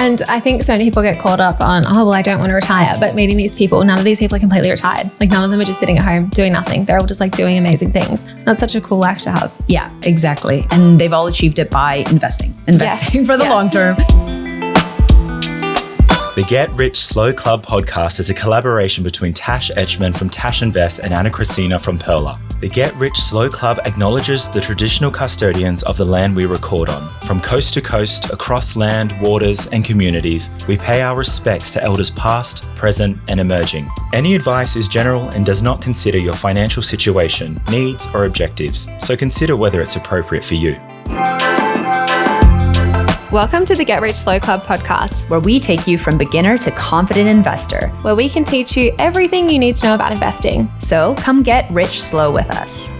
And I think so many people get caught up on, oh, well, I don't want to retire. But meeting these people, none of these people are completely retired. Like none of them are just sitting at home doing nothing. They're all just like doing amazing things. That's such a cool life to have. Yeah, exactly. And they've all achieved it by investing for the long term. The Get Rich Slow Club podcast is a collaboration between Tash Etchman from Tash Invest and Anna Christina from Perla. The Get Rich Slow Club acknowledges the traditional custodians of the land we record on. From coast to coast, across land, waters, and communities, we pay our respects to elders past, present, and emerging. Any advice is general and does not consider your financial situation, needs, or objectives, so consider whether it's appropriate for you. Welcome to the Get Rich Slow Club podcast, where we take you from beginner to confident investor, where we can teach you everything you need to know about investing. So come get rich slow with us.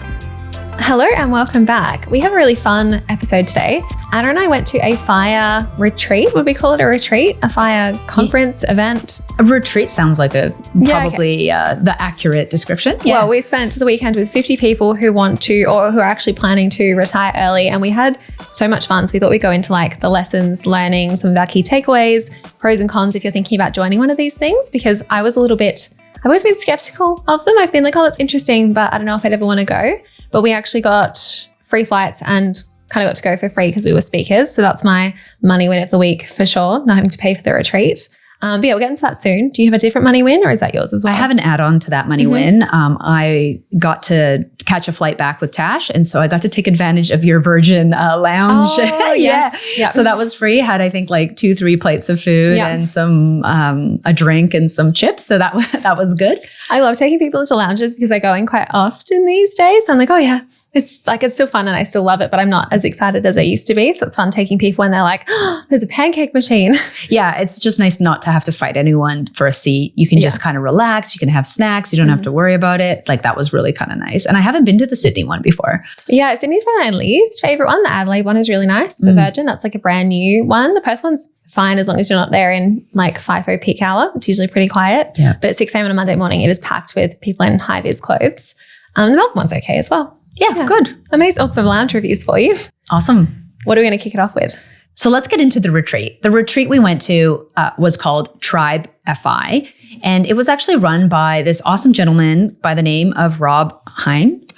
Hello and welcome back. We have a really fun episode today. Anna and I went to a fire retreat. Would we call it a retreat? A fire conference, event? A retreat sounds like the accurate description. Yeah. Well, we spent the weekend with 50 people who want to, or who are actually planning to retire early. And we had so much fun. So we thought we'd go into like the lessons, learning, some of our key takeaways, pros and cons if you're thinking about joining one of these things, because I've always been skeptical of them. I've been like, oh, that's interesting, but I don't know if I'd ever want to go. But we actually got free flights and kind of got to go for free because we were speakers. So that's my money win of the week for sure, not having to pay for the retreat. But yeah, we'll get into that soon. Do you have a different money win or is that yours as well? I have an add-on to that money win. I got to catch a flight back with Tash. And so I got to take advantage of your Virgin lounge. Oh, yes. Yeah. So that was free. Had, I think, like 2-3 plates of food and some, a drink and some chips. So that was good. I love taking people into lounges because I go in quite often these days. I'm like, oh yeah, it's still fun and I still love it, but I'm not as excited as I used to be. So it's fun taking people and they're like, oh, there's a pancake machine. Yeah. It's just nice not to have to fight anyone for a seat. You can just kind of relax. You can have snacks. You don't have to worry about it. Like that was really kind of nice. And I haven't been to the Sydney one before. Yeah. Sydney's my least favorite one. The Adelaide one is really nice for Virgin. That's like a brand new one. The Perth one's fine as long as you're not there in like FIFO peak hour. It's usually pretty quiet. Yeah. But at 6 a.m. on a Monday morning, it is packed with people in high-vis clothes. The Melbourne one's okay as well. Yeah, good. Amazing. Also, lounge reviews for you. Awesome. What are we going to kick it off with? So let's get into the retreat. The retreat we went to was called Tribe FI. And it was actually run by this awesome gentleman by the name of Rob Hines.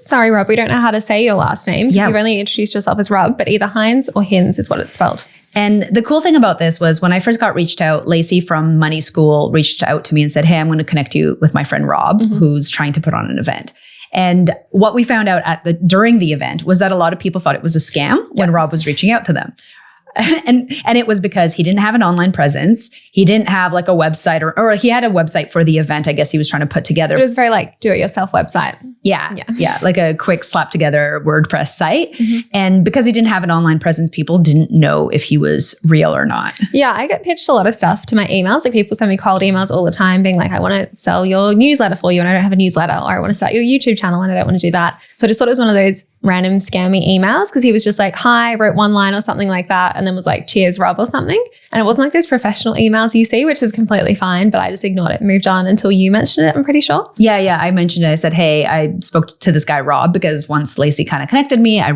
Sorry, Rob, we don't know how to say your last name. Yeah. You've only introduced yourself as Rob, but either Hines or Hins is what it's spelled. And the cool thing about this was when I first got reached out, Lacey from Money School reached out to me and said, hey, I'm going to connect you with my friend Rob, who's trying to put on an event. And what we found out during the event was that a lot of people thought it was a scam when Rob was reaching out to them. And it was because he didn't have an online presence. He didn't have like a website or he had a website for the event. I guess he was trying to put together. It was very like do-it-yourself website. Yeah. Like a quick slap together WordPress site. And because he didn't have an online presence, people didn't know if he was real or not. Yeah. I get pitched a lot of stuff to my emails. Like people send me cold emails all the time being like, I want to sell your newsletter for you and I don't have a newsletter, or I want to start your YouTube channel and I don't want to do that. So I just thought it was one of those random scammy emails because he was just like, hi, wrote one line or something like that. And then was like, cheers, Rob or something. And it wasn't like those professional emails you see, which is completely fine, but I just ignored it and moved on until you mentioned it, I'm pretty sure. Yeah. I mentioned it. I said, hey, I spoke to this guy, Rob, because once Lacey kind of connected me, Rob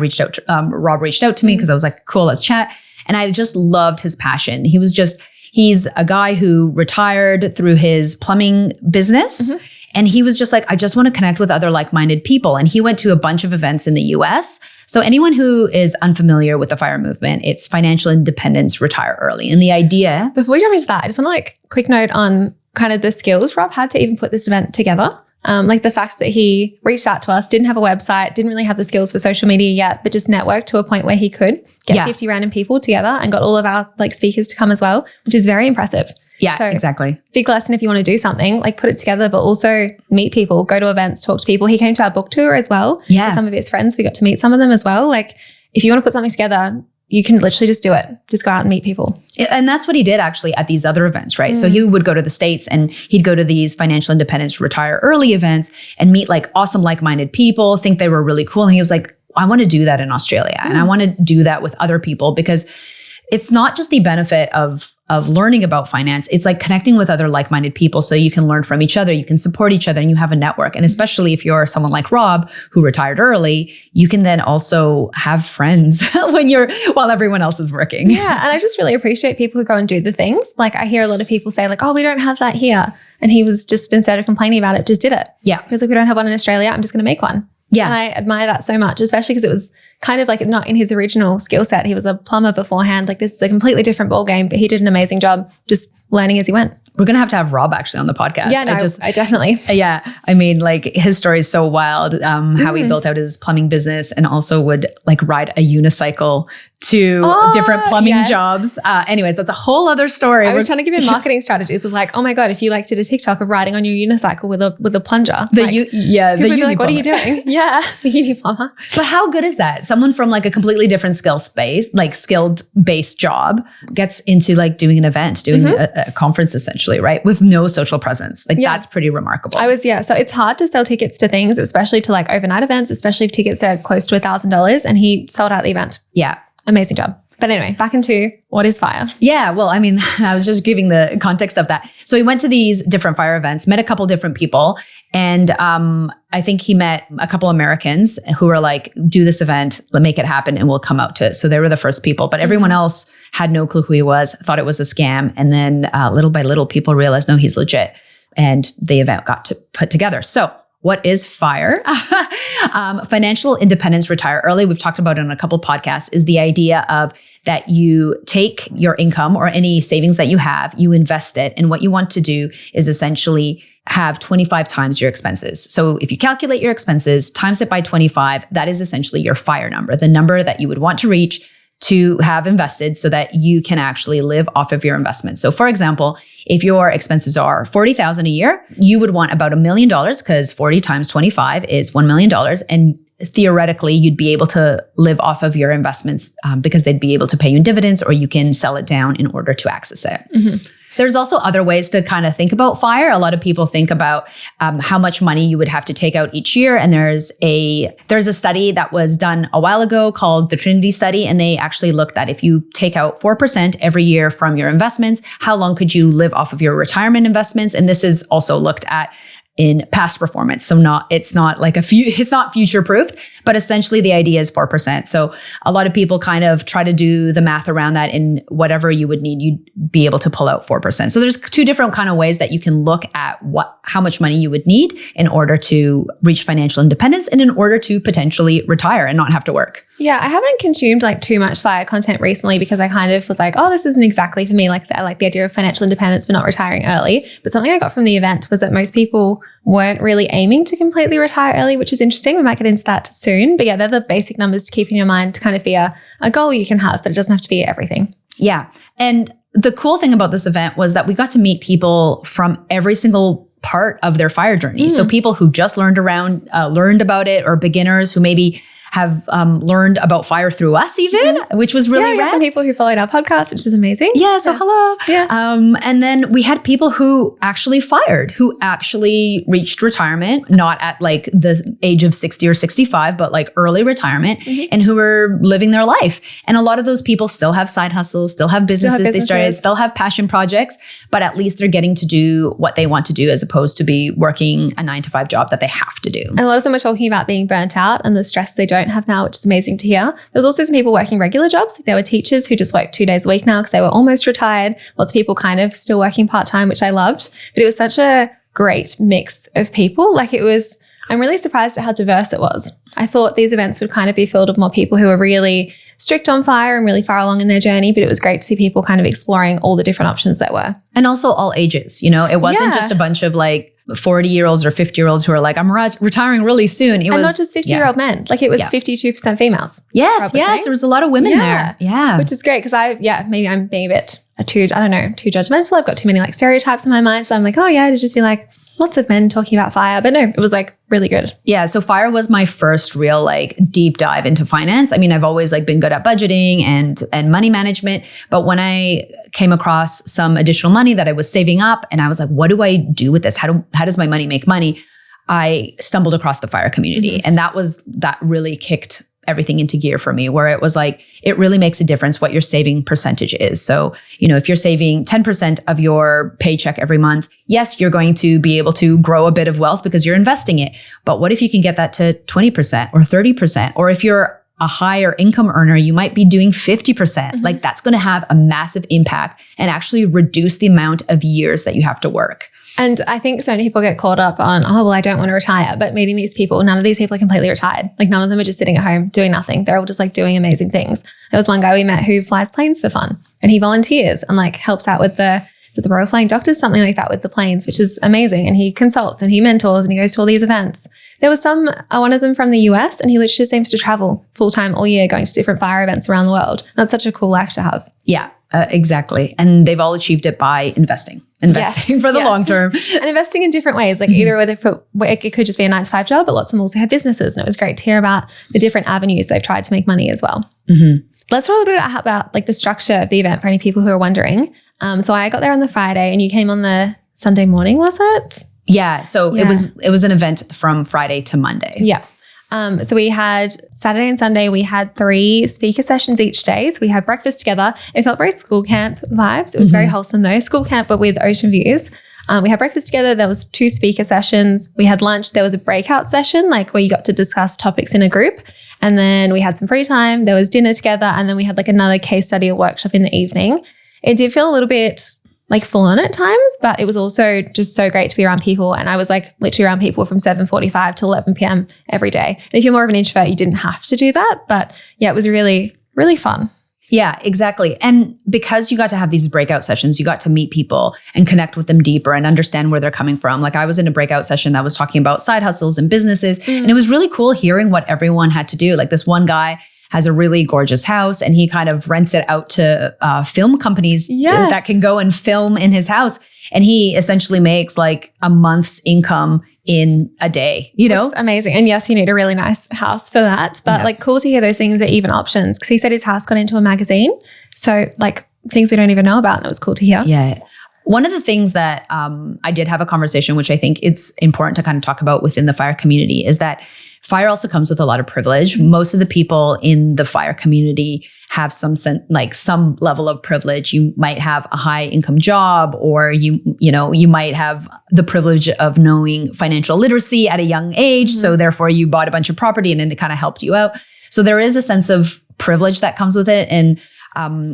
reached out to me because I was like, cool, let's chat. And I just loved his passion. He's a guy who retired through his plumbing business. And he was just like, I just want to connect with other like-minded people. And he went to a bunch of events in the US. So anyone who is unfamiliar with the FIRE movement, it's financial independence, retire early. And the idea— Before we jump into that, I just want to like quick note on kind of the skills Rob had to even put this event together. Like the fact that he reached out to us, didn't have a website, didn't really have the skills for social media yet, but just networked to a point where he could get 50 random people together and got all of our like speakers to come as well, which is very impressive. Yeah, so, exactly. Big lesson if you want to do something, like put it together, but also meet people, go to events, talk to people. He came to our book tour as well. Yeah. With some of his friends, we got to meet some of them as well. Like if you want to put something together, you can literally just do it. Just go out and meet people. And that's what he did actually at these other events, right? So he would go to the States and he'd go to these financial independence, retire early events and meet like awesome, like-minded people, think they were really cool. And he was like, I want to do that in Australia. And I want to do that with other people because it's not just the benefit of of learning about finance, it's like connecting with other like-minded people so you can learn from each other, you can support each other, and you have a network. And especially if you're someone like Rob who retired early, you can then also have friends while everyone else is working. Yeah. And I just really appreciate people who go and do the things. Like I hear a lot of people say like, oh, we don't have that here. And he was just, instead of complaining about it, just did it. Yeah. He was like, we don't have one in Australia. I'm just going to make one. Yeah. And I admire that so much, especially because it was kind of like it's not in his original skill set. He was a plumber beforehand. Like this is a completely different ballgame, but he did an amazing job just learning as he went. We're going to have Rob actually on the podcast. Yeah, no, I definitely. Yeah. I mean, like his story is so wild, how he built out his plumbing business and also would like ride a unicycle to different plumbing jobs. Anyways, that's a whole other story. I was trying to give him marketing strategies of like, oh my God, if you like did a TikTok of riding on your unicycle with a plunger. The uni what are you doing? Yeah, the uni plumber. But how good is that? Someone from like a completely different skill space, like skilled based job gets into like doing an event, doing a conference essentially, right? With no social presence. Like that's pretty remarkable. So it's hard to sell tickets to things, especially to like overnight events, especially if tickets are close to $1,000, and he sold out the event. Yeah. Amazing job. But anyway, back into what is FIRE? Yeah, well, I mean, I was just giving the context of that. So he went to these different FIRE events, met a couple different people, and I think he met a couple Americans who were like, do this event, make it happen, and we'll come out to it. So they were the first people, but everyone else had no clue who he was, thought it was a scam. And then little by little, people realized, no, he's legit. And the event got put together. So what is FIRE? Financial independence, retire early. We've talked about it on a couple podcasts, is the idea of that you take your income or any savings that you have, you invest it. And what you want to do is essentially have 25 times your expenses. So if you calculate your expenses, times it by 25, that is essentially your FIRE number, the number that you would want to reach to have invested so that you can actually live off of your investments. So for example, if your expenses are $40,000 a year, you would want about $1 million because 40 times 25 is $1 million. And theoretically, you'd be able to live off of your investments because they'd be able to pay you in dividends, or you can sell it down in order to access it. Mm-hmm. There's also other ways to kind of think about FIRE. A lot of people think about how much money you would have to take out each year. And there's a study that was done a while ago called the Trinity study. And they actually looked at if you take out 4% every year from your investments, how long could you live off of your retirement investments? And this is also looked at in past performance. So it's not future proofed, but essentially the idea is 4%. So a lot of people kind of try to do the math around that, and whatever you would need, you'd be able to pull out 4%. So there's two different kind of ways that you can look at how much money you would need in order to reach financial independence and in order to potentially retire and not have to work. Yeah, I haven't consumed like too much FIRE content recently because I kind of was like, oh, this isn't exactly for me. Like I like the idea of financial independence, but not retiring early. But something I got from the event was that most people weren't really aiming to completely retire early, which is interesting. We might get into that soon. But yeah, they're the basic numbers to keep in your mind to kind of be a goal you can have, but it doesn't have to be everything. Yeah. And the cool thing about this event was that we got to meet people from every single part of their FIRE journey. So people who just learned about it, or beginners who maybe have learned about FIRE through us even, which was really we had some people who followed our podcast, which is amazing. Yeah, so hello. Yes. And then we had people who actually FIREd, who actually reached retirement, not at like the age of 60 or 65, but like early retirement, and who were living their life. And a lot of those people still have side hustles, still have businesses they started, still have passion projects, but at least they're getting to do what they want to do as opposed to be working a 9-to-5 job that they have to do. And a lot of them are talking about being burnt out and the stress they don't have now, which is amazing to hear. There's also some people working regular jobs. There were teachers who just work 2 days a week now because they were almost retired. Lots of people kind of still working part-time, which I loved. But it was such a great mix of people. Like I'm really surprised at how diverse it was. I thought these events would kind of be filled with more people who are really strict on FIRE and really far along in their journey, but it was great to see people kind of exploring all the different options that were. And also all ages, it wasn't just a bunch of like 40-year-olds or 50-year-olds who are like, I'm retiring really soon. And not just 50-year-old men. Like it was 52% females. Yes. There was a lot of women there. Yeah. Which is great because maybe I'm being a bit too judgmental. I've got too many like stereotypes in my mind. So I'm like, oh yeah, to just be like lots of men talking about FIRE. But no, it was like really good. Yeah. So FIRE was my first real like deep dive into finance. I mean, I've always like been good at budgeting and money management. But when I came across some additional money that I was saving up and I was like, what do I do with this? How does my money make money? I stumbled across the FIRE community. And that really kicked everything into gear for me, where it was like, it really makes a difference what your saving percentage is. So, if you're saving 10% of your paycheck every month, yes, you're going to be able to grow a bit of wealth because you're investing it. But what if you can get that to 20% or 30%? Or if you're a higher income earner, you might be doing 50%. Like that's going to have a massive impact and actually reduce the amount of years that you have to work. And I think so many people get caught up on, oh, well, I don't want to retire. But meeting these people, none of these people are completely retired. Like none of them are just sitting at home doing nothing. They're all just like doing amazing things. There was one guy we met who flies planes for fun and he volunteers and like helps out with the Royal Flying Doctors, something like that with the planes, which is amazing. And he consults and he mentors and he goes to all these events. There was one of them from the US and he literally just seems to travel full time all year going to different fire events around the world. That's such a cool life to have. Yeah, exactly. And they've all achieved it by investing for the long term. And investing in different ways, like either whether it could just be a 9-to-5 job, but lots of them also have businesses. And it was great to hear about the different avenues they've tried to make money as well. Let's talk a little bit about like the structure of the event for any people who are wondering. So I got there on the Friday and you came on the Sunday morning, was it? Yeah. So it was an event from Friday to Monday. Yeah. So we had Saturday and Sunday, we had 3 speaker sessions each day. So we had breakfast together. It felt very school camp vibes. It was very wholesome though. School camp, but with ocean views. We had breakfast together. There was 2 speaker sessions. We had lunch. There was a breakout session, like where you got to discuss topics in a group. And then we had some free time. There was dinner together. And then we had like another case study or workshop in the evening. It did feel a little bit like full on at times, but it was also just so great to be around people. And I was like literally around people from 7:45 to 11 p.m. every day. And if you're more of an introvert, you didn't have to do that. But yeah, it was really, really fun. Yeah, exactly. And because you got to have these breakout sessions, you got to meet people and connect with them deeper and understand where they're coming from. Like I was in a breakout session that was talking about side hustles and businesses. And it was really cool hearing what everyone had to do. Like this one guy has a really gorgeous house and he kind of rents it out to film companies that can go and film in his house. And he essentially makes like a month's income in a day, Which is amazing. And yes, you need a really nice house for that. But like cool to hear those things are even options. Because he said his house got into a magazine. So like things we don't even know about. And it was cool to hear. Yeah. One of the things that I did have a conversation, which I think it's important to kind of talk about within the fire community, is that fire also comes with a lot of privilege. Most of the people in the fire community have some level of privilege. You might have a high income job, or you might have the privilege of knowing financial literacy at a young age. So therefore you bought a bunch of property and it kind of helped you out. So there is a sense of privilege that comes with it. And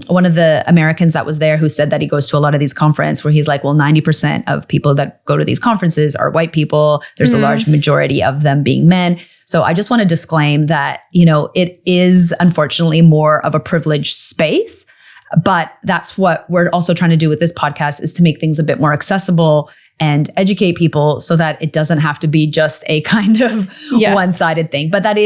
one of the Americans that was there who said that he goes to a lot of these conferences where he's like, well, 90% of people that go to these conferences are white people. There's a large majority of them being men. So I just want to disclaim that, it is unfortunately more of a privileged space, but that's what we're also trying to do with this podcast, is to make things a bit more accessible and educate people so that it doesn't have to be just a kind of one-sided thing. But it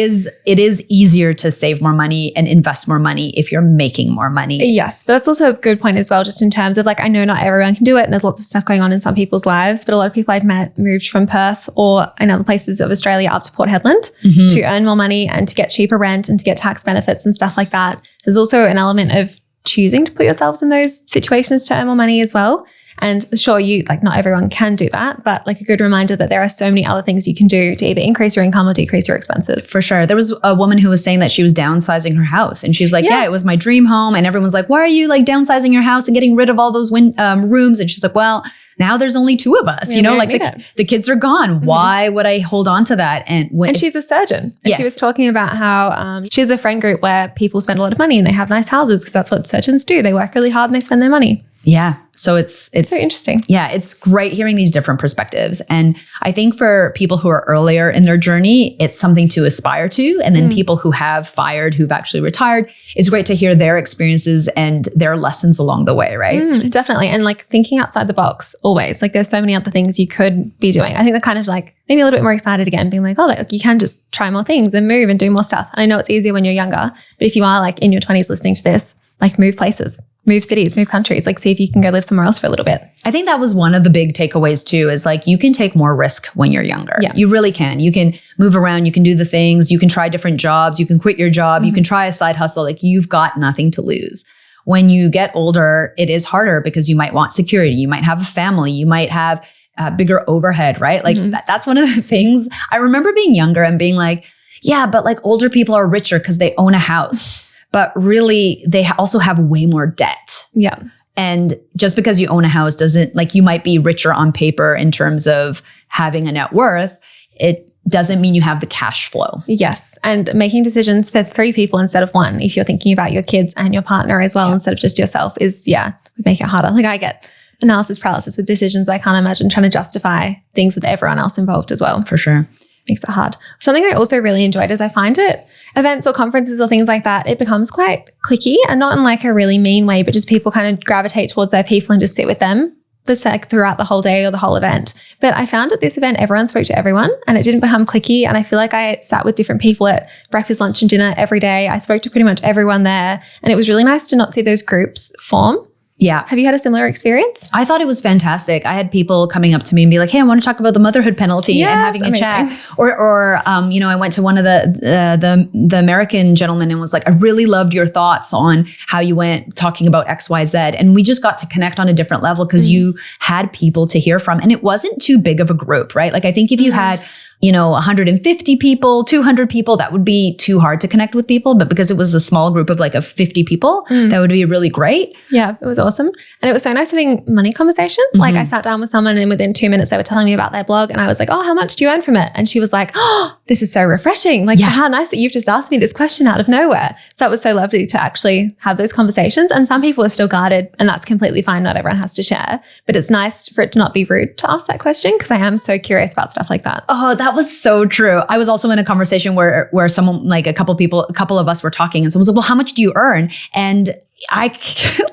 is easier to save more money and invest more money if you're making more money. Yes, but that's also a good point as well, just in terms of like, I know not everyone can do it and there's lots of stuff going on in some people's lives, but a lot of people I've met moved from Perth or in other places of Australia up to Port Hedland to earn more money and to get cheaper rent and to get tax benefits and stuff like that. There's also an element of choosing to put yourselves in those situations to earn more money as well. And sure, not everyone can do that, but like a good reminder that there are so many other things you can do to either increase your income or decrease your expenses. For sure. There was a woman who was saying that she was downsizing her house and she's like, yeah, it was my dream home. And everyone's like, why are you like downsizing your house and getting rid of all those rooms? And she's like, well, now there's only 2 of us, the kids are gone. Why would I hold on to that? And she's a surgeon. And she was talking about how she has a friend group where people spend a lot of money and they have nice houses because that's what surgeons do. They work really hard and they spend their money. Yeah. So it's so interesting. Yeah. It's great hearing these different perspectives. And I think for people who are earlier in their journey, it's something to aspire to. And then people who have fired, who've actually retired, it's great to hear their experiences and their lessons along the way. Right. Definitely. And like thinking outside the box always, like there's so many other things you could be doing. I think they're kind of like maybe a little bit more excited again, being like, oh, like you can just try more things and move and do more stuff. And I know it's easier when you're younger, but if you are like in your 20s listening to this, like move places, move cities, move countries, like see if you can go live somewhere else for a little bit. I think that was one of the big takeaways too, is like you can take more risk when you're younger. Yeah. You really can. You can move around, you can do the things, you can try different jobs, you can quit your job, you can try a side hustle, like you've got nothing to lose. When you get older, it is harder because you might want security, you might have a family, you might have bigger overhead, right? Like that's one of the things I remember being younger and being like, yeah, but like older people are richer because they own a house, but really they also have way more debt. Yeah. And just because you own a house doesn't, like, you might be richer on paper in terms of having a net worth. It doesn't mean you have the cash flow. Yes. And making decisions for 3 people instead of 1, if you're thinking about your kids and your partner as well, instead of just yourself, is, would make it harder. Like, I get analysis paralysis with decisions. I can't imagine trying to justify things with everyone else involved as well. For sure. Makes it hard. Something I also really enjoyed is I find it, events or conferences or things like that, it becomes quite cliquey, and not in like a really mean way, but just people kind of gravitate towards their people and just sit with them. That's like throughout the whole day or the whole event. But I found at this event, everyone spoke to everyone and it didn't become cliquey. And I feel like I sat with different people at breakfast, lunch and dinner every day. I spoke to pretty much everyone there. And it was really nice to not see those groups form. Yeah. Have you had a similar experience? I thought it was fantastic. I had people coming up to me and be like, hey, I want to talk about the motherhood penalty and having a chat. Or I went to one of the American gentlemen and was like, I really loved your thoughts on how you went talking about X, Y, Z. And we just got to connect on a different level because you had people to hear from, and it wasn't too big of a group, right? Like, I think if you had 150 people, 200 people, that would be too hard to connect with people. But because it was a small group of like 50 people, that would be really great. Yeah, it was awesome. And it was so nice having money conversations. Like, I sat down with someone and within 2 minutes they were telling me about their blog and I was like, oh, how much do you earn from it? And she was like, oh, this is so refreshing. Like, how nice that you've just asked me this question out of nowhere. So it was so lovely to actually have those conversations. And some people are still guarded, and that's completely fine. Not everyone has to share, but it's nice for it to not be rude to ask that question, because I am so curious about stuff like that. Oh, that was so true. I was also in a conversation where someone, like a couple of us were talking, and someone was like, well, how much do you earn? And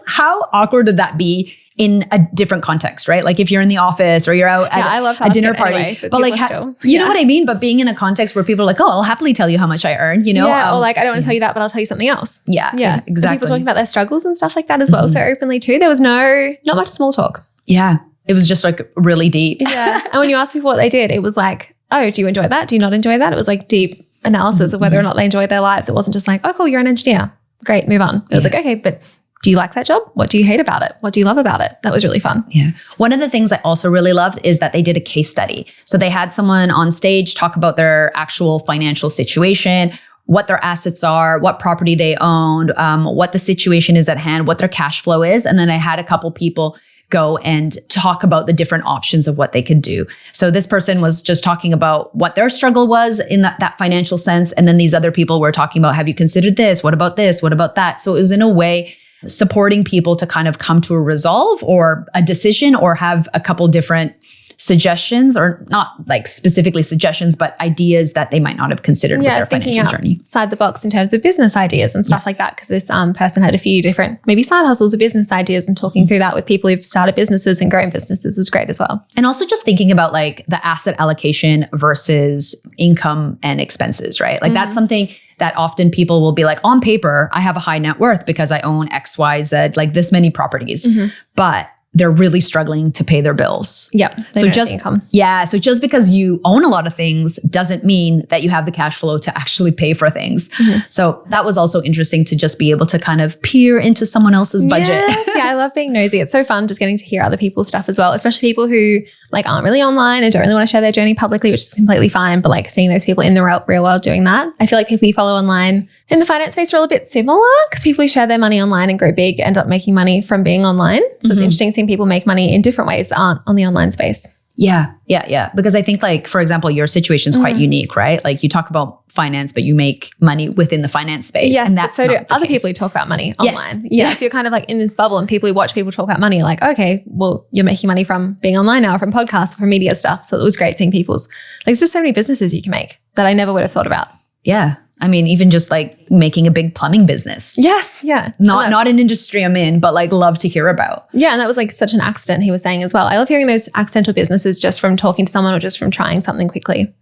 how awkward would that be in a different context, right? Like if you're in the office or you're out at a dinner party, anyway, but like, you know what I mean? But being in a context where people are like, oh, I'll happily tell you how much I earn, or like, I don't want to tell you that, but I'll tell you something else. Yeah, exactly. People talking about their struggles and stuff like that as well. So openly too, there was not much small talk. Yeah. It was just like really deep. Yeah. And when you ask people what they did, it was like, oh, do you enjoy that? Do you not enjoy that? It was like deep analysis of whether or not they enjoyed their lives. It wasn't just like, oh, cool, you're an engineer. Great, move on. It was like, okay, but do you like that job? What do you hate about it? What do you love about it? That was really fun. Yeah. One of the things I also really loved is that they did a case study. So they had someone on stage talk about their actual financial situation, what their assets are, what property they owned, what the situation is at hand, what their cash flow is. And then I had a couple people go and talk about the different options of what they could do. So this person was just talking about what their struggle was in that financial sense. And then these other people were talking about, have you considered this? What about this? What about that? So it was in a way supporting people to kind of come to a resolve or a decision, or have a couple different suggestions, or not like specifically suggestions, but ideas that they might not have considered with their financial journey. Outside the box in terms of business ideas and stuff like that. Because this person had a few different maybe side hustles or business ideas, and talking through that with people who've started businesses and grown businesses was great as well. And also just thinking about like the asset allocation versus income and expenses, right? Like that's something that often people will be like, on paper, I have a high net worth because I own X, Y, Z, like this many properties, but they're really struggling to pay their bills. Yep. So just because you own a lot of things doesn't mean that you have the cash flow to actually pay for things. So that was also interesting to just be able to kind of peer into someone else's budget. Yes, yeah, I love being nosy. It's so fun just getting to hear other people's stuff as well, especially people who like aren't really online and don't really want to share their journey publicly, which is completely fine. But like seeing those people in the real world doing that, I feel like people you follow online in the finance space are all a bit similar, because people who share their money online and grow big end up making money from being online. So it's interesting seeing people make money in different ways that aren't on the online space. Yeah. Because I think like, for example, your situation is quite unique, right? Like you talk about finance, but you make money within the finance space. Yes, and that's so do other case. people who talk about money online. Yes. So you're kind of like in this bubble, and people who watch people talk about money are like, okay, well, you're making money from being online now, from podcasts, from media stuff. So it was great seeing people's, like, there's just so many businesses you can make that I never would have thought about. Yeah. I mean, even just like making a big plumbing business. Yes. Yeah. Not an industry I'm in, but like love to hear about. Yeah. And that was like such an accident, he was saying as well. I love hearing those accidental businesses just from talking to someone or just from trying something quickly.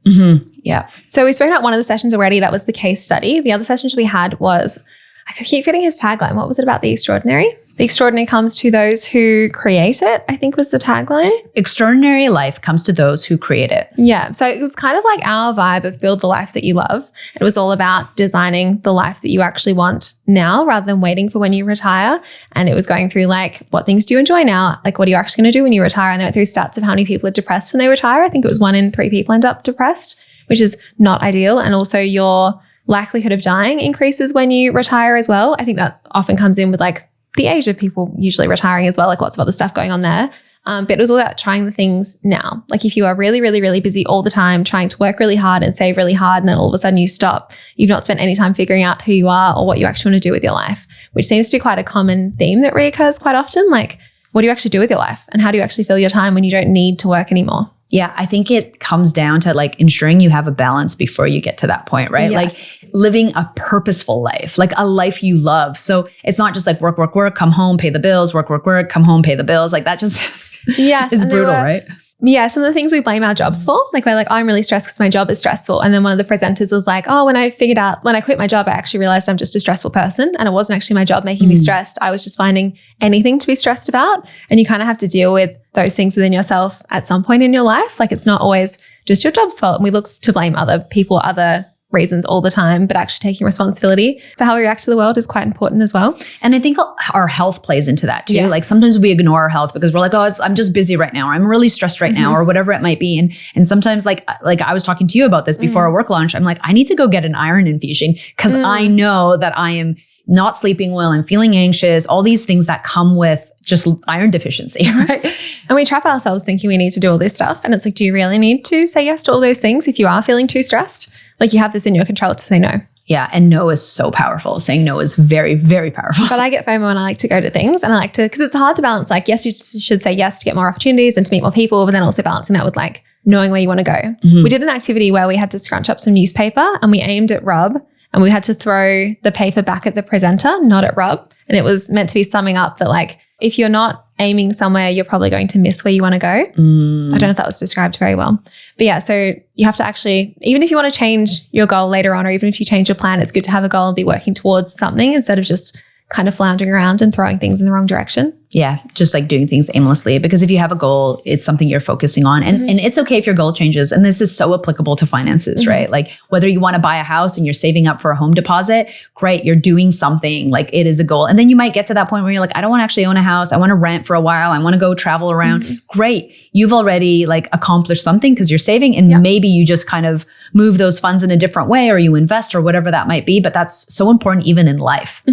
Yeah. So we spoke about one of the sessions already. That was the case study. The other sessions we had was, I keep forgetting his tagline. What was it about the extraordinary? The extraordinary comes to those who create it, I think was the tagline. Extraordinary life comes to those who create it. Yeah. So it was kind of like our vibe of build the life that you love. It was all about designing the life that you actually want now rather than waiting for when you retire. And it was going through like, what things do you enjoy now? Like, what are you actually going to do when you retire? And they went through stats of how many people are depressed when they retire. I think it was 1 in 3 people end up depressed, which is not ideal. And also your likelihood of dying increases when you retire as well. I think that often comes in with like the age of people usually retiring as well, like lots of other stuff going on there. But it was all about trying the things now. Like if you are really, really, really busy all the time, trying to work really hard and save really hard, and then all of a sudden you stop, you've not spent any time figuring out who you are or what you actually want to do with your life, which seems to be quite a common theme that reoccurs quite often. Like, what do you actually do with your life? And how do you actually fill your time when you don't need to work anymore? Yeah, I think it comes down to like ensuring you have a balance before you get to that point, right? Yes. Like living a purposeful life, like a life you love. So it's not just like work, work, work, come home, pay the bills, work, work, work, come home, pay the bills. Like that just is brutal, right? Yeah, some of the things we blame our jobs for, like we're like, oh, I'm really stressed because my job is stressful. And then one of the presenters was like, oh, when I quit my job, I actually realized I'm just a stressful person. And it wasn't actually my job making me stressed. I was just finding anything to be stressed about. And you kind of have to deal with those things within yourself at some point in your life. Like it's not always just your job's fault. And we look to blame other people, other reasons all the time, but actually taking responsibility for how we react to the world is quite important as well. And I think our health plays into that too. Yes. Like sometimes we ignore our health because we're like, oh, I'm just busy right now, or I'm really stressed right now, or whatever it might be. And sometimes like I was talking to you about this before our work lunch, I'm like, I need to go get an iron infusion because I know that I am not sleeping well and feeling anxious, all these things that come with just iron deficiency, right? And we trap ourselves thinking we need to do all this stuff. And it's like, do you really need to say yes to all those things if you are feeling too stressed? Like you have this in your control to say no. Yeah. And no is so powerful. Saying no is very, very powerful. But I get FOMO when I like to go to things and I like to, because it's hard to balance. Like, yes, you should say yes to get more opportunities and to meet more people, but then also balancing that with like knowing where you want to go. We did an activity where we had to scrunch up some newspaper and we aimed at Rob and we had to throw the paper back at the presenter, not at Rob. And it was meant to be summing up that like, if you're not aiming somewhere, you're probably going to miss where you want to go. I don't know if that was described very well. But yeah, so you have to actually, even if you want to change your goal later on, or even if you change your plan, it's good to have a goal and be working towards something instead of just kind of floundering around and throwing things in the wrong direction. Yeah, just like doing things aimlessly, because if you have a goal, it's something you're focusing on. And it's okay if your goal changes. And this is so applicable to finances, right? Like whether you want to buy a house and you're saving up for a home deposit, great, you're doing something, like it is a goal. And then you might get to that point where you're like, I don't want to actually own a house. I want to rent for a while. I want to go travel around. Great. You've already like accomplished something because you're saving, and maybe you just kind of move those funds in a different way, or you invest or whatever that might be. But that's so important even in life.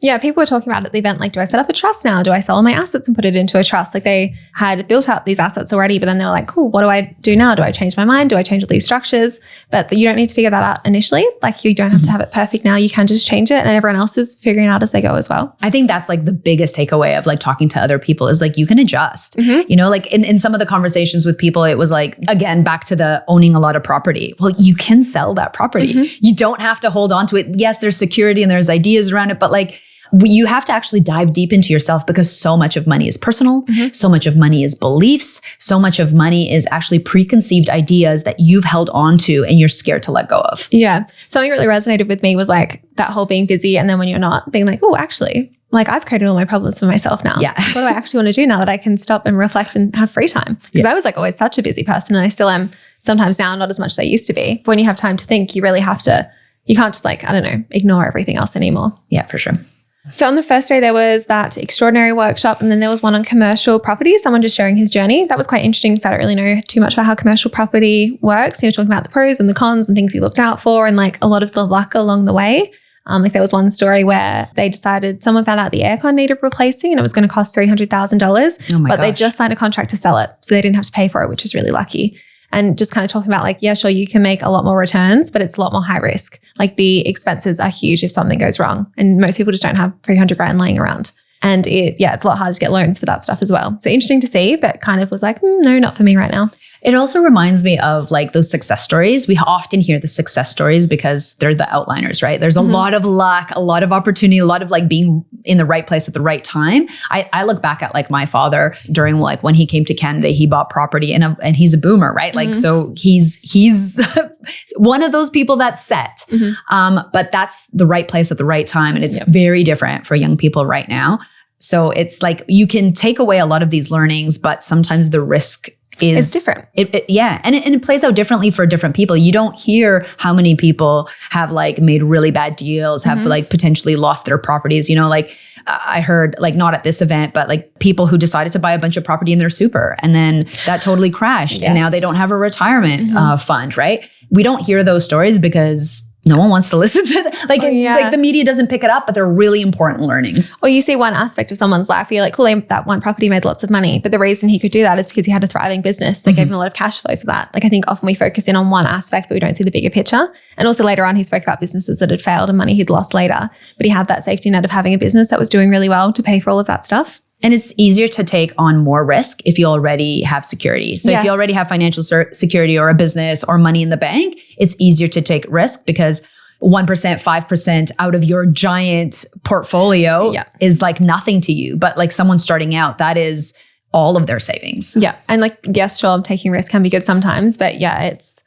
Yeah, people were talking about at the event, like, do I set up a trust now? Do I sell all my assets and put it into a trust? Like they had built up these assets already, but then they were like, cool, what do I do now? Do I change my mind? Do I change all these structures? But you don't need to figure that out initially. Like you don't have to have it perfect now. You can just change it, and everyone else is figuring it out as they go as well. I think that's like the biggest takeaway of like talking to other people is like, you can adjust, you know, like in some of the conversations with people, it was like, again, back to the owning a lot of property. Well, you can sell that property. You don't have to hold on to it. Yes, there's security and there's ideas around it, but like, you have to actually dive deep into yourself because so much of money is personal. So much of money is beliefs. So much of money is actually preconceived ideas that you've held on to and you're scared to let go of. Yeah. Something really resonated with me was like that whole being busy. And then when you're not, being like, oh, actually, like I've created all my problems for myself now. Yeah. What do I actually want to do now that I can stop and reflect and have free time? Because I was like always such a busy person, and I still am sometimes now, not as much as I used to be. But when you have time to think, you really have to, you can't just like, I don't know, ignore everything else anymore. Yeah, for sure. So on the first day, there was that extraordinary workshop, and then there was one on commercial property, someone just sharing his journey. That was quite interesting because I don't really know too much about how commercial property works. You know, talking about the pros and the cons and things he looked out for and like a lot of the luck along the way. Like there was one story where they decided someone found out the aircon needed replacing and it was going to cost $300,000, but they just signed a contract to sell it. So they didn't have to pay for it, which was really lucky. And just kind of talking about like, yeah, sure, you can make a lot more returns, but it's a lot more high risk. Like the expenses are huge if something goes wrong. And most people just don't have 300 grand laying around. And it's a lot harder to get loans for that stuff as well. So interesting to see, but kind of was like, no, not for me right now. It also reminds me of like those success stories. We often hear the success stories because they're the outliners, right? There's a lot of luck, a lot of opportunity, a lot of like being in the right place at the right time. I look back at like my father during like when he came to Canada, he bought property and he's a boomer, right? Like, so he's one of those people that's set. But that's the right place at the right time. And it's very different for young people right now. So it's like you can take away a lot of these learnings, but sometimes the risk is different. Yeah. And it plays out differently for different people. You don't hear how many people have like made really bad deals, have like potentially lost their properties. You know, like I heard, like not at this event, but like people who decided to buy a bunch of property in their super and then that totally crashed. And now they don't have a retirement fund, right? We don't hear those stories because no one wants to listen to that. Like the media doesn't pick it up, but they're really important learnings. Or you see one aspect of someone's life where you're like, cool, that one property made lots of money. But the reason he could do that is because he had a thriving business that gave him a lot of cash flow for that. Like I think often we focus in on one aspect, but we don't see the bigger picture. And also later on, he spoke about businesses that had failed and money he'd lost later. But he had that safety net of having a business that was doing really well to pay for all of that stuff. And it's easier to take on more risk if you already have security. So if you already have financial security or a business or money in the bank, it's easier to take risk because 1%, 5% out of your giant portfolio is like nothing to you. But like someone starting out, that is all of their savings. Yeah. And like, yes, sure, taking risk can be good sometimes. But yeah, it's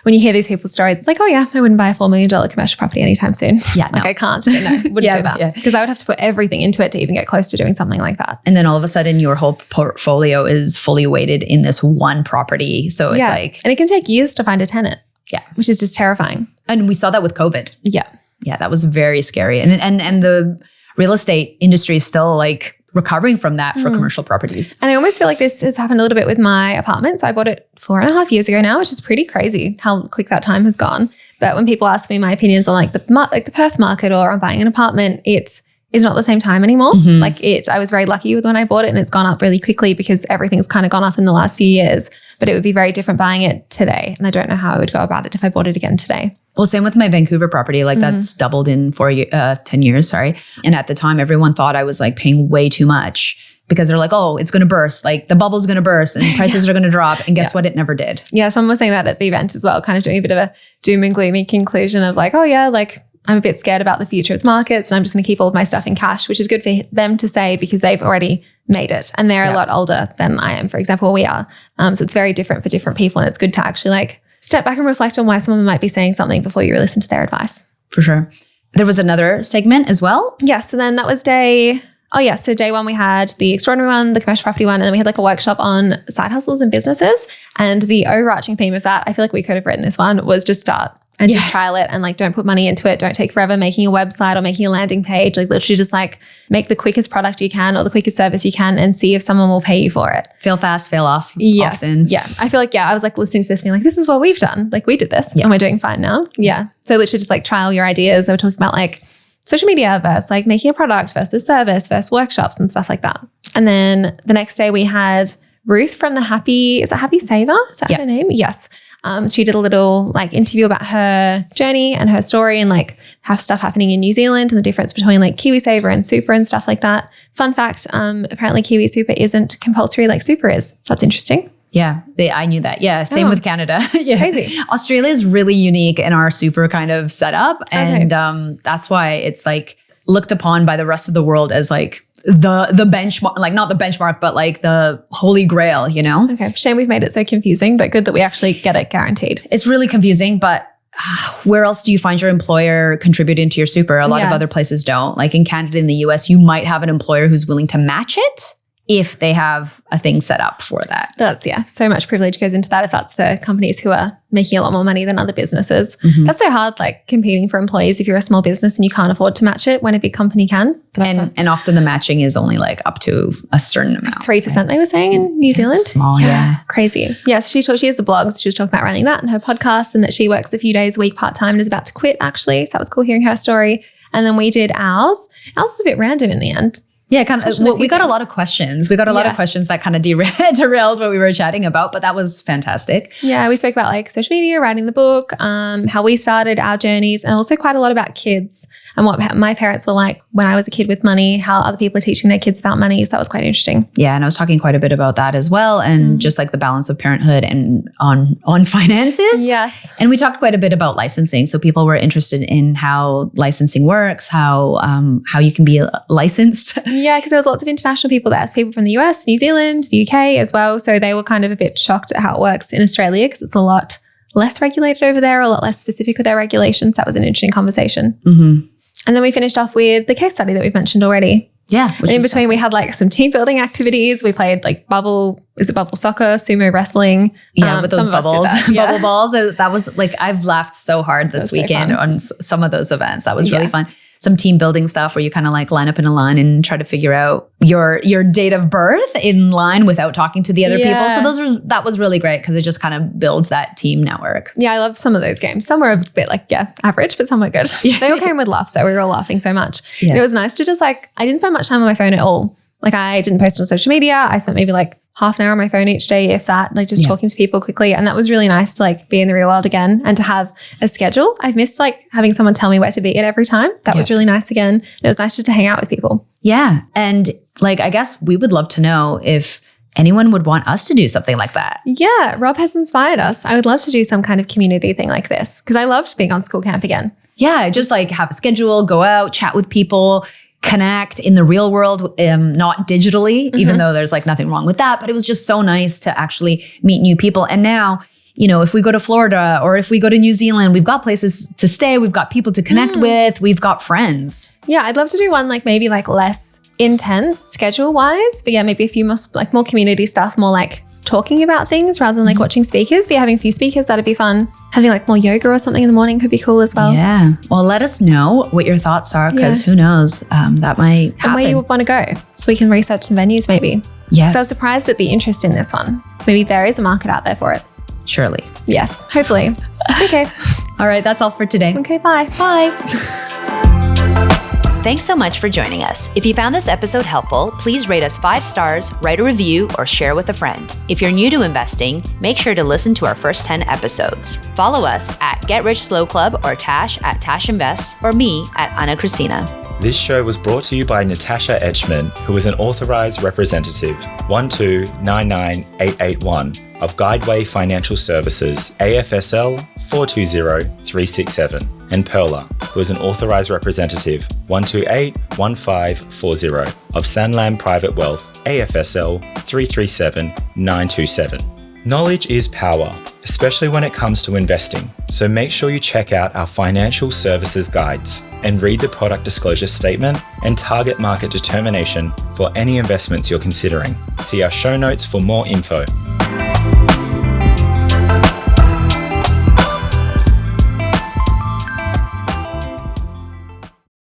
when you hear these people's stories, it's like, oh yeah, I wouldn't buy a $4 million commercial property anytime soon. Yeah, like I can't, but no, wouldn't do that. Because I would have to put everything into it to even get close to doing something like that. And then all of a sudden your whole portfolio is fully weighted in this one property. So it's like. And it can take years to find a tenant. Yeah. Which is just terrifying. And we saw that with COVID. Yeah. Yeah, that was very scary. And the real estate industry is still like recovering from that for commercial properties. And I almost feel like this has happened a little bit with my apartment. So I bought it 4.5 years ago now, which is pretty crazy how quick that time has gone. But when people ask me my opinions on like the Perth market or on buying an apartment, it is not the same time anymore. I was very lucky with when I bought it and it's gone up really quickly because everything's kind of gone up in the last few years. But it would be very different buying it today. And I don't know how I would go about it if I bought it again today. Well, same with my Vancouver property. Like that's doubled in 10 years, sorry. And at the time, everyone thought I was like paying way too much because they're like, oh, it's going to burst. Like the bubble's going to burst and prices are going to drop. And guess what? It never did. Yeah. Someone was saying that at the event as well, kind of doing a bit of a doom and gloomy conclusion of like, oh yeah, like I'm a bit scared about the future of markets and I'm just going to keep all of my stuff in cash, which is good for them to say because they've already made it and they're a lot older than I am, for example, or we are. So it's very different for different people and it's good to actually like step back and reflect on why someone might be saying something before you listen to their advice. For sure. There was another segment as well. Yes. And then that was day one, we had the extraordinary one, the commercial property one, and then we had like a workshop on side hustles and businesses. And the overarching theme of that, I feel like we could have written this one, was just start and just trial it and like don't put money into it. Don't take forever making a website or making a landing page. Like literally just like make the quickest product you can or the quickest service you can and see if someone will pay you for it. Fail fast, fail often. Yeah. I feel like, I was like listening to this being like, this is what we've done. Like we did this and we're doing fine now. Yeah. So literally just like trial your ideas. I was talking about like social media versus like making a product versus service versus workshops and stuff like that. And then the next day we had Ruth from the Happy Saver? Is that her name? Yes. She did a little like interview about her journey and her story and like how stuff happening in New Zealand and the difference between like KiwiSaver and Super and stuff like that. Fun fact, apparently KiwiSuper isn't compulsory like Super is. So that's interesting. Yeah, I knew that. Yeah, same with Canada. Crazy. Australia is really unique in our super kind of setup. And that's why it's like looked upon by the rest of the world as like the benchmark, like not the benchmark, but like the holy grail, you know? Okay. Shame we've made it so confusing, but good that we actually get it guaranteed. It's really confusing, but where else do you find your employer contributing to your super? A lot of other places don't. Like in Canada and the US, you might have an employer who's willing to match it if they have a thing set up for that. That's, so much privilege goes into that if that's the companies who are making a lot more money than other businesses. That's so hard, like competing for employees if you're a small business and you can't afford to match it when a big company can. And often the matching is only like up to a certain amount. 3% they were saying in New Zealand. Small, Crazy. Yes, she has a blog. So she was talking about running that and her podcast and that she works a few days a week part-time and is about to quit actually. So that was cool hearing her story. And then we did ours. Ours was a bit random in the end. Yeah, kind of. We got a lot of questions. We got a lot of questions that kind of derailed what we were chatting about, but that was fantastic. Yeah, we spoke about like social media, writing the book, how we started our journeys, and also quite a lot about kids and what my parents were like when I was a kid with money, how other people are teaching their kids about money. So that was quite interesting. Yeah, and I was talking quite a bit about that as well, and just like the balance of parenthood and on finances. Yes. And we talked quite a bit about licensing. So people were interested in how licensing works, how you can be licensed. Yeah, because there was lots of international people there. So people from the US, New Zealand, the UK as well. So they were kind of a bit shocked at how it works in Australia because it's a lot less regulated over there, a lot less specific with their regulations. That was an interesting conversation. And then we finished off with the case study that we've mentioned already. Yeah. And in between, we had like some team building activities. We played like bubble soccer, sumo wrestling. Yeah, with those bubbles, Yeah. bubble balls. That was like, I've laughed so hard this weekend on some of those events. That was really fun. Some team building stuff where you kind of like line up in a line and try to figure out your date of birth in line without talking to the other people. So that was really great because it just kind of builds that team network. Yeah, I loved some of those games. Some were a bit like, average, but some were good. They all came with laughs, so we were all laughing so much. Yeah. And it was nice to just like, I didn't spend much time on my phone at all. Like I didn't post on social media. I spent maybe like half an hour on my phone each day, if that, like just talking to people quickly. And that was really nice to like be in the real world again and to have a schedule. I've missed like having someone tell me where to be at every time. That was really nice again. And it was nice just to hang out with people. Yeah. And like, I guess we would love to know if anyone would want us to do something like that. Yeah. Rob has inspired us. I would love to do some kind of community thing like this because I loved being on school camp again. Yeah. Just like have a schedule, go out, chat with people, connect in the real world, not digitally, even though there's like nothing wrong with that. But it was just so nice to actually meet new people. And now, you know, if we go to Florida or if we go to New Zealand, we've got places to stay. We've got people to connect with. We've got friends. Yeah, I'd love to do one like maybe like less intense schedule wise. But yeah, maybe a few more community stuff, more like talking about things rather than like watching speakers. But having a few speakers, that'd be fun. Having like more yoga or something in the morning could be cool as well. Yeah. Well, let us know what your thoughts are because who knows, that might happen. And where you would want to go so we can research some venues maybe. Yes. So I was surprised at the interest in this one. So maybe there is a market out there for it. Surely. Yes, hopefully. Okay. All right. That's all for today. Okay, bye. Bye. Thanks so much for joining us. If you found this episode helpful, please rate us 5 stars, write a review, or share with a friend. If you're new to investing, make sure to listen to our first 10 episodes. Follow us at Get Rich Slow Club or Tash at Tash Invest or me at Ana Cristina. This show was brought to you by Natasha Etchman, who is an authorized representative 1299881 of Guideway Financial Services, AFSL 420367, and Perla, who is an authorized representative 1281540 of Sanlam Private Wealth, AFSL 337927. Knowledge is power, especially when it comes to investing. So make sure you check out our financial services guides and read the product disclosure statement and target market determination for any investments you're considering. See our show notes for more info.